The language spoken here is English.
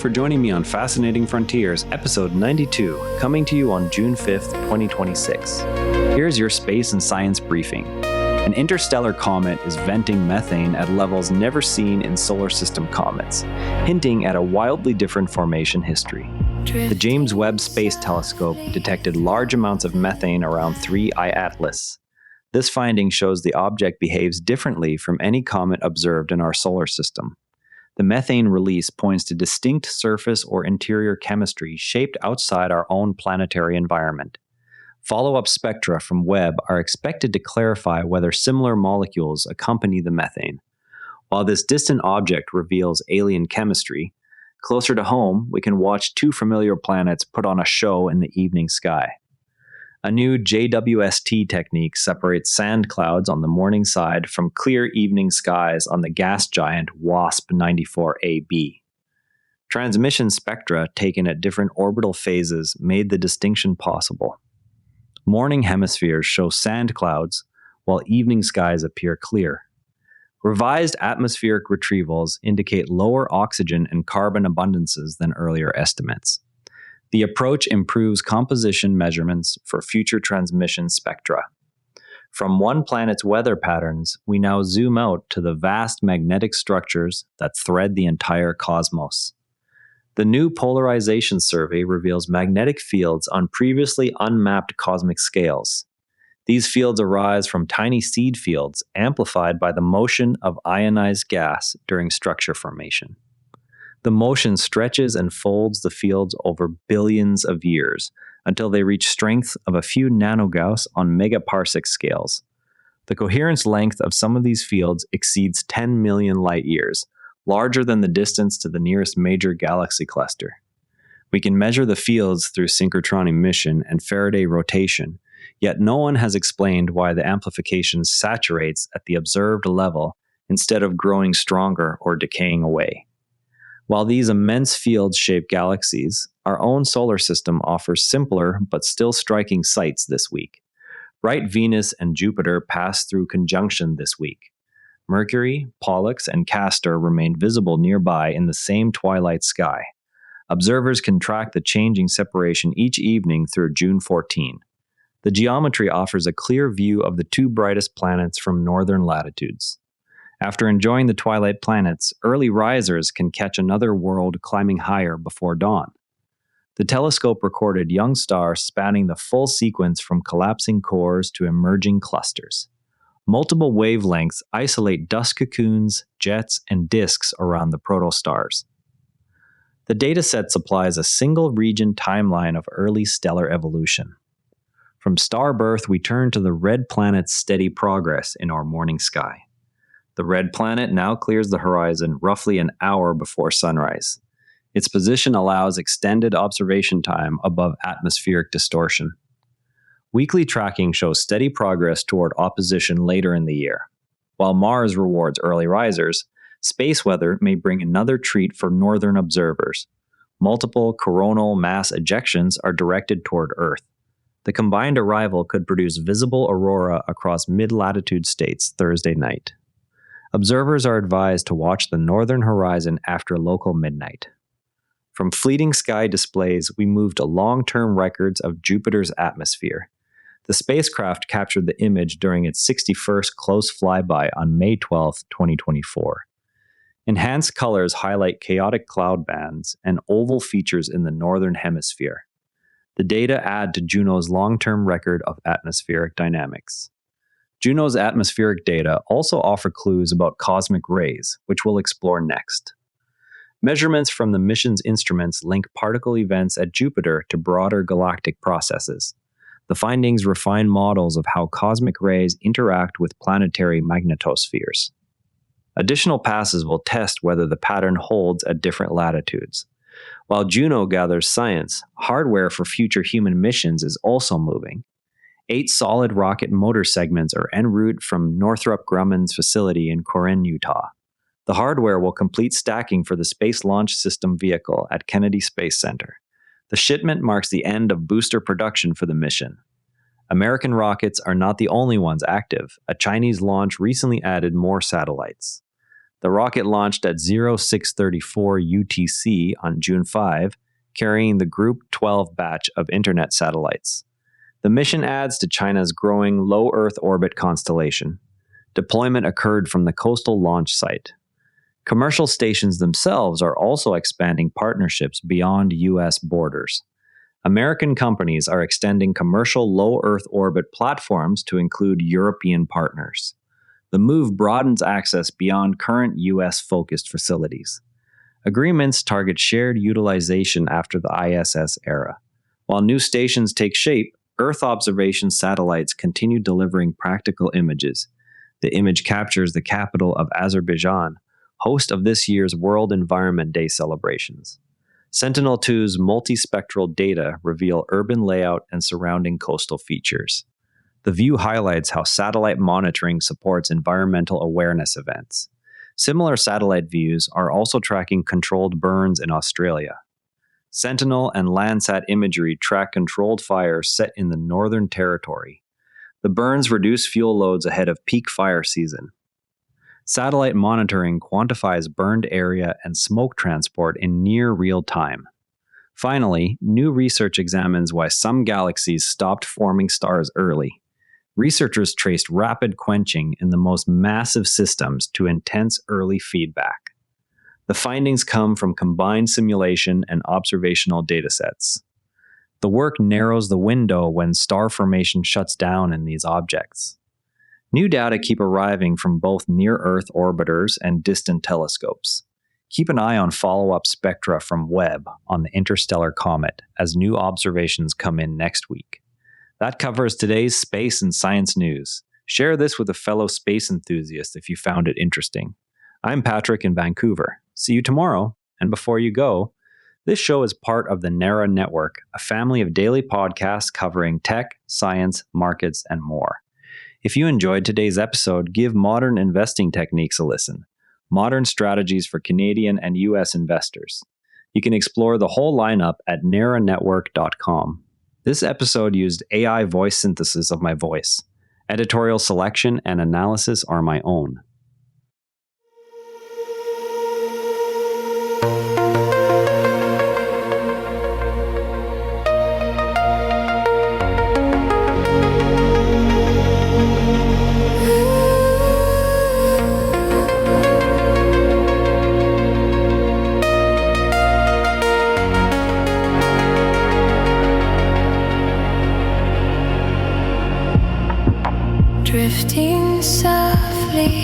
for joining me on Fascinating Frontiers, episode 92, coming to you on June 5th, 2026. Here's your space and science briefing. An interstellar comet is venting methane at levels never seen in solar system comets, hinting at a wildly different formation history. The James Webb Space Telescope detected large amounts of methane around 3I Atlas. This finding shows the object behaves differently from any comet observed in our solar system. The methane release points to distinct surface or interior chemistry shaped outside our own planetary environment. Follow-up spectra from Webb are expected to clarify whether similar molecules accompany the methane. While this distant object reveals alien chemistry, closer to home, we can watch two familiar planets put on a show in the evening sky. A new JWST technique separates sand clouds on the morning side from clear evening skies on the gas giant WASP-94AB. Transmission spectra taken at different orbital phases made the distinction possible. Morning hemispheres show sand clouds, while evening skies appear clear. Revised atmospheric retrievals indicate lower oxygen and carbon abundances than earlier estimates. The approach improves composition measurements for future transmission spectra. From one planet's weather patterns, we now zoom out to the vast magnetic structures that thread the entire cosmos. The new polarization survey reveals magnetic fields on previously unmapped cosmic scales. These fields arise from tiny seed fields amplified by the motion of ionized gas during structure formation. The motion stretches and folds the fields over billions of years until they reach strength of a few nanogauss on megaparsec scales. The coherence length of some of these fields exceeds 10 million light years, larger than the distance to the nearest major galaxy cluster. We can measure the fields through synchrotron emission and Faraday rotation, yet no one has explained why the amplification saturates at the observed level instead of growing stronger or decaying away. While these immense fields shape galaxies, our own solar system offers simpler but still striking sights this week. Bright Venus and Jupiter pass through conjunction this week. Mercury, Pollux, and Castor remain visible nearby in the same twilight sky. Observers can track the changing separation each evening through June 14. The geometry offers a clear view of the two brightest planets from northern latitudes. After enjoying the twilight planets, early risers can catch another world climbing higher before dawn. The telescope recorded young stars spanning the full sequence from collapsing cores to emerging clusters. Multiple wavelengths isolate dust cocoons, jets, and disks around the protostars. The dataset supplies a single-region timeline of early stellar evolution. From star birth, we turn to the red planet's steady progress in our morning sky. The red planet now clears the horizon roughly an hour before sunrise. Its position allows extended observation time above atmospheric distortion. Weekly tracking shows steady progress toward opposition later in the year. While Mars rewards early risers, space weather may bring another treat for northern observers. Multiple coronal mass ejections are directed toward Earth. The combined arrival could produce visible aurora across mid-latitude states Thursday night. Observers are advised to watch the northern horizon after local midnight. From fleeting sky displays, we moved to long-term records of Jupiter's atmosphere. The spacecraft captured the image during its 61st close flyby on May 12, 2024. Enhanced colors highlight chaotic cloud bands and oval features in the northern hemisphere. The data add to Juno's long-term record of atmospheric dynamics. Juno's atmospheric data also offer clues about cosmic rays, which we'll explore next. Measurements from the mission's instruments link particle events at Jupiter to broader galactic processes. The findings refine models of how cosmic rays interact with planetary magnetospheres. Additional passes will test whether the pattern holds at different latitudes. While Juno gathers science, hardware for future human missions is also moving. 8 solid rocket motor segments are en route from Northrop Grumman's facility in Corinne, Utah. The hardware will complete stacking for the Space Launch System vehicle at Kennedy Space Center. The shipment marks the end of booster production for the mission. American rockets are not the only ones active. A Chinese launch recently added more satellites. The rocket launched at 0634 UTC on June 5, carrying the Group 12 batch of Internet satellites. The mission adds to China's growing low Earth orbit constellation. Deployment occurred from the coastal launch site. Commercial stations themselves are also expanding partnerships beyond U.S. borders. American companies are extending commercial low Earth orbit platforms to include European partners. The move broadens access beyond current U.S.-focused facilities. Agreements target shared utilization after the ISS era. While new stations take shape, Earth observation satellites continue delivering practical images. The image captures the capital of Azerbaijan, host of this year's World Environment Day celebrations. Sentinel-2's multispectral data reveal urban layout and surrounding coastal features. The view highlights how satellite monitoring supports environmental awareness events. Similar satellite views are also tracking controlled burns in Australia. Sentinel and Landsat imagery track controlled fires set in the Northern Territory. The burns reduce fuel loads ahead of peak fire season. Satellite monitoring quantifies burned area and smoke transport in near real time. Finally, new research examines why some galaxies stopped forming stars early. Researchers traced rapid quenching in the most massive systems to intense early feedback. The findings come from combined simulation and observational datasets. The work narrows the window when star formation shuts down in these objects. New data keep arriving from both near-Earth orbiters and distant telescopes. Keep an eye on follow-up spectra from Webb on the Interstellar Comet as new observations come in next week. That covers today's space and science news. Share this with a fellow space enthusiast if you found it interesting. I'm Patrick in Vancouver. See you tomorrow. And before you go, this show is part of the NARA Network, a family of daily podcasts covering tech, science, markets, and more. If you enjoyed today's episode, give Modern Investing Techniques a listen. Modern strategies for Canadian and U.S. investors. You can explore the whole lineup at naranetwork.com. This episode used AI voice synthesis of my voice. Editorial selection and analysis are my own. Drifting softly